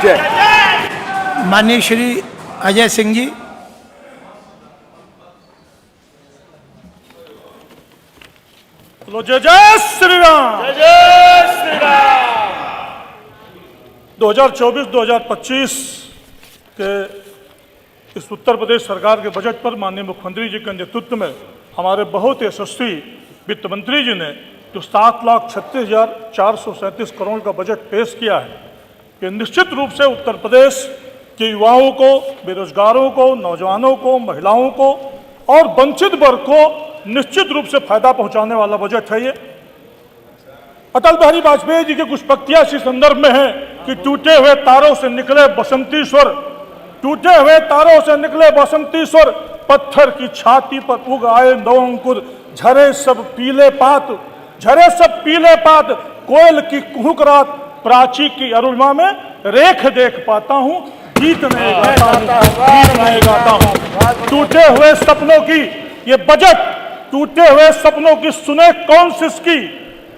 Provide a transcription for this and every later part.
जय। माननीय श्री अजय सिंह जी। जय जय श्री राम। जय जय श्री राम। 2024-2025 के इस उत्तर प्रदेश सरकार के बजट पर माननीय मुख्यमंत्री जी के नेतृत्व में हमारे बहुत यशस्वी वित्त मंत्री जी ने जो 7,36,437 करोड़ का बजट पेश किया है, कि निश्चित रूप से उत्तर प्रदेश के युवाओं को, बेरोजगारों को, नौजवानों को, महिलाओं को और वंचित वर्ग को निश्चित रूप से फायदा पहुंचाने वाला बजट है ये। अटल बिहारी वाजपेयी जी की कुछ पंक्तियां इसी संदर्भ में है कि टूटे हुए तारों से निकले बसंती स्वर, टूटे हुए तारों से निकले बसंती स्वर, पत्थर की छाती पर उग आए नौ अंकुर, झरे सब पीले पात, झरे सब पीले पात, कोयल की कुहुक रात, प्राची की अरुणिमा में रेख देख पाता हूँ, गीत नहीं गाता हूँ। टूटे हुए सपनों की ये बजट, टूटे हुए सपनों की सुने कौन सिसकी,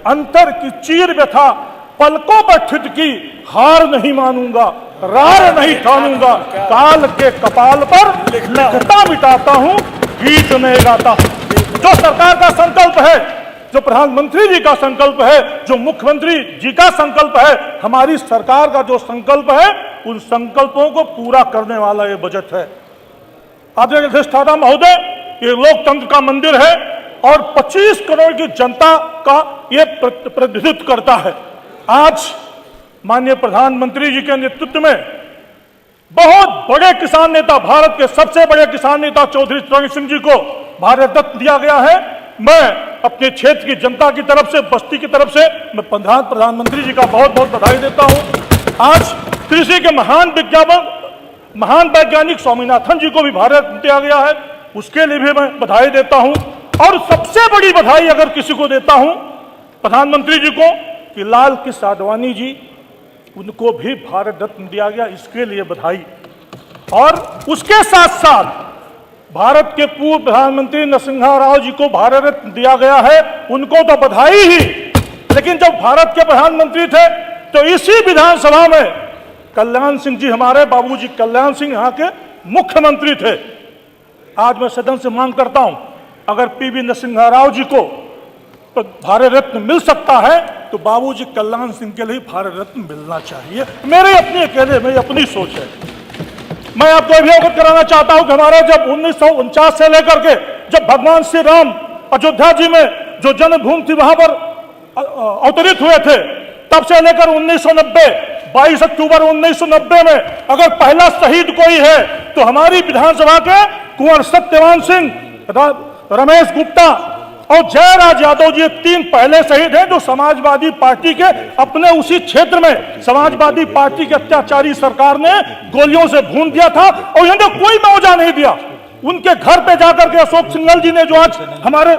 अंतर की चीर व्यथा पलकों पर ठिठकी, हार नहीं मानूंगा, रार नहीं ठानूंगा, काल के कपाल पर लिखता मिटाता हूँ, गीत नहीं गाता हूँ। जो सरकार का संकल्प है, जो प्रधानमंत्री जी का संकल्प है, जो मुख्यमंत्री जी का संकल्प है, हमारी सरकार का जो संकल्प है, उन संकल्पों को पूरा करने वाला ये बजट है। आदरणीय अधिष्ठाता महोदय, ये लोकतंत्र का मंदिर है और 25 करोड़ की जनता का ये प्रतिनिधित्व करता है। आज माननीय प्रधानमंत्री जी के नेतृत्व में बहुत बड़े किसान नेता, भारत के सबसे बड़े किसान नेता चौधरी चरण सिंह जी को भारत रत्न दिया गया है। मैं अपने क्षेत्र की जनता की तरफ से, बस्ती की तरफ से मैं प्रधानमंत्री जी का बहुत बहुत बधाई देता हूं। आज कृषि के महान वैज्ञानिक स्वामीनाथन जी को भी भारत रत्न दिया गया है, उसके लिए भी मैं बधाई देता हूं। और सबसे बड़ी बधाई अगर किसी को देता हूं प्रधानमंत्री जी को, कि लाल कृष्ण आडवाणी जी, उनको भी भारत रत्न दिया गया, इसके लिए बधाई। और उसके साथ साथ भारत के पूर्व प्रधानमंत्री नरसिम्हा राव जी को भारत रत्न दिया गया है, उनको तो बधाई ही। लेकिन जब भारत के प्रधानमंत्री थे तो इसी विधानसभा में कल्याण सिंह जी, हमारे बाबूजी कल्याण सिंह यहाँ के मुख्यमंत्री थे। आज मैं सदन से मांग करता हूं, अगर पीवी नरसिम्हा राव जी को भारत रत्न मिल सकता है तो बाबूजी कल्याण सिंह के लिए भारत रत्न मिलना चाहिए। मेरे अपनी सोच है। मैं आपको भी अवगत कराना चाहता हूं कि हमारे जब 1949 से लेकर के जब भगवान श्री राम अयोध्या जी में जो जन्मभूमि थी वहां पर अवतरित हुए थे, तब से लेकर 1990, 22 अक्टूबर 1990 में अगर पहला शहीद कोई है तो हमारी विधानसभा के कुंवर सत्यवान सिंह, रमेश गुप्ता और जयराज यादव जी, 3 पहले शहीद हैं जो समाजवादी पार्टी के अपने उसी क्षेत्र में समाजवादी पार्टी की अत्याचारी सरकार ने गोलियों से भून दिया था और इन्हें कोई मुआवजा नहीं दिया। उनके घर पे जाकर के अशोक सिंघल जी ने, जो आज हमारे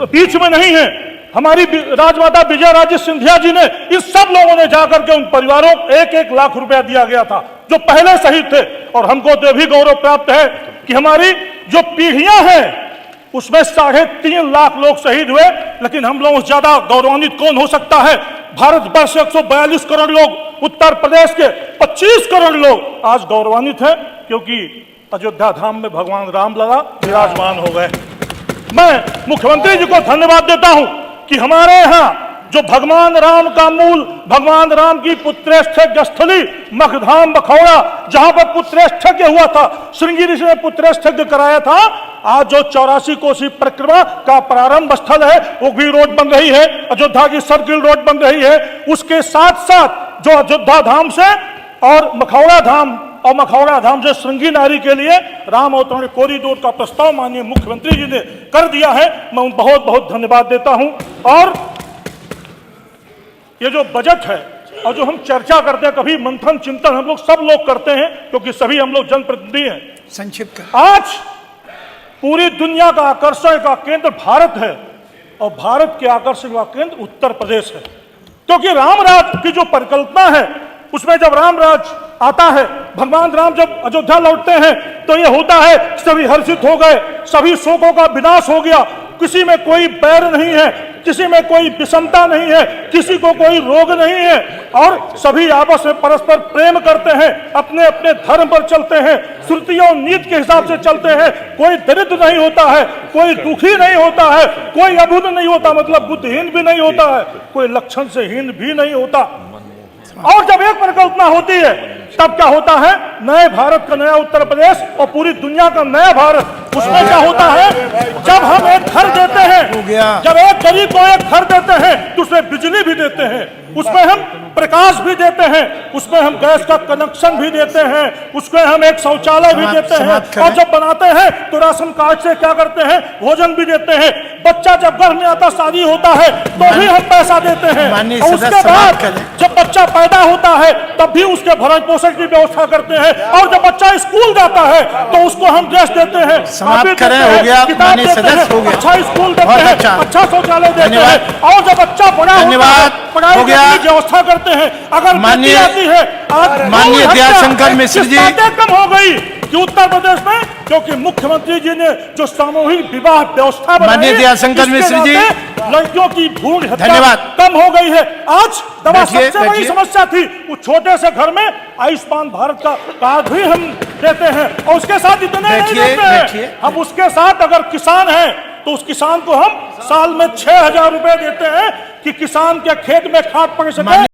बीच में नहीं है, हमारी राजमाता विजय राजे सिंधिया जी ने, इस सब लोगों ने जाकर के उन परिवारों को 1-1 लाख रुपया दिया गया था जो पहले शहीद थे। और हमको तो भी गौरव प्राप्त है कि हमारी जो पीढ़ियां हैं उसमें 3.5 लाख लोग शहीद हुए, लेकिन हम लोगों से ज्यादा गौरवान्वित कौन हो सकता है? भारतवर्ष 142 करोड़ लोग, उत्तर प्रदेश के 25 करोड़ लोग आज गौरवान्वित हैं, क्योंकि अयोध्या धाम में भगवान राम लला विराजमान हो गए। मैं मुख्यमंत्री जी को धन्यवाद देता हूं कि हमारे यहाँ जो भगवान राम का मूल, भगवान राम की पुत्रेष्ठज्ञ स्थली मखधाम मखौड़ा, जहां पर पुत्रेष्ठज्ञ हुआ था, श्रृंगी ऋषि ने पुत्रेष्ठज्ञ कराया था, आज जो 84 कोसी परिक्रमा का प्रारंभ स्थल है वो भी रोड बन रही है, अयोध्या की सर्किल रोड बन रही है। उसके साथ साथ जो अयोध्या धाम से और मखौड़ा धाम से श्रृंगी नारी के लिए राम अवतरण कॉरिडोर का प्रस्ताव माननीय मुख्यमंत्री जी ने कर दिया है। मैं उन बहुत बहुत धन्यवाद देता हूं। और ये जो बजट है और जो हम चर्चा करते हैं, कभी मंथन चिंतन हम लोग सब लोग करते हैं, क्योंकि सभी हम लोग जनप्रतिनिधि हैं। संक्षिप्त आज पूरी दुनिया का आकर्षण का केंद्र भारत है और भारत के आकर्षण का केंद्र उत्तर प्रदेश है, क्योंकि रामराज की जो परिकल्पना है उसमें जब रामराज आता है, भगवान राम जब अयोध्या लौटते हैं तो ये होता है सभी हर्षित हो गए, सभी शोकों का विनाश हो गया, किसी में कोई बैर नहीं है, किसी में कोई विषमता नहीं है, किसी को कोई रोग नहीं है, और सभी आपस में परस्पर प्रेम करते हैं, अपने अपने धर्म पर चलते हैं, श्रुतियों नीति के हिसाब से चलते हैं। कोई दरिद्र नहीं होता है, कोई दुखी नहीं होता है, कोई अबुद्ध नहीं होता, मतलब बुद्धिहीन भी नहीं होता है, कोई लक्षण से हीन भी नहीं होता। और जब एक परिकल्पना होती है तब क्या होता है, नए भारत का नया उत्तर प्रदेश और पूरी दुनिया का नया भारत। उसमें क्या होता है, जब हम एक घर देते हैं, जब एक गरीब को एक घर देते हैं तो उसमें बिजली भी देते हैं, उसमें हम प्रकाश भी देते हैं, उसमें हम गैस का कनेक्शन भी देते हैं, उसमें हम एक शौचालय भी देते हैं, और जब बनाते हैं तो राशन कार्ड से क्या करते हैं, भोजन भी देते हैं। बच्चा जब घर में आता, शादी होता है तो भी हम पैसा देते हैं, और उसके बाद जब बच्चा पैदा होता है तब भी उसके भरण पोषण की व्यवस्था करते हैं, और जब बच्चा स्कूल जाता है तो उसको हम ड्रेस देते हैं, किताब देते हैं, अच्छा स्कूल देते हैं, अच्छा शौचालय देते हैं, और जब बच्चा बड़ा होता है पढ़ाई की व्यवस्था करते हैं। अगर बेटी आती है, माननीय दयाशंकर मिश्र जी, कम हो गई कि उत्तर प्रदेश में, क्योंकि मुख्यमंत्री जी ने जो सामूहिक विवाह व्यवस्था बनाई, माननीय दयाशंकर मिश्र जी, लड़कियों की भ्रूण हत्या कम हो गई है। आज दवा सबसे बड़ी समस्या थी, उस छोटे से घर में आयुष्मान भारत का कार्ड भी हम देते हैं, और उसके साथ इतने नहीं देते हैं, हम उसके साथ अगर किसान है तो उस किसान को हम साल में 6,000 रुपए देते हैं कि किसान के खेत में खाद पड़ सके।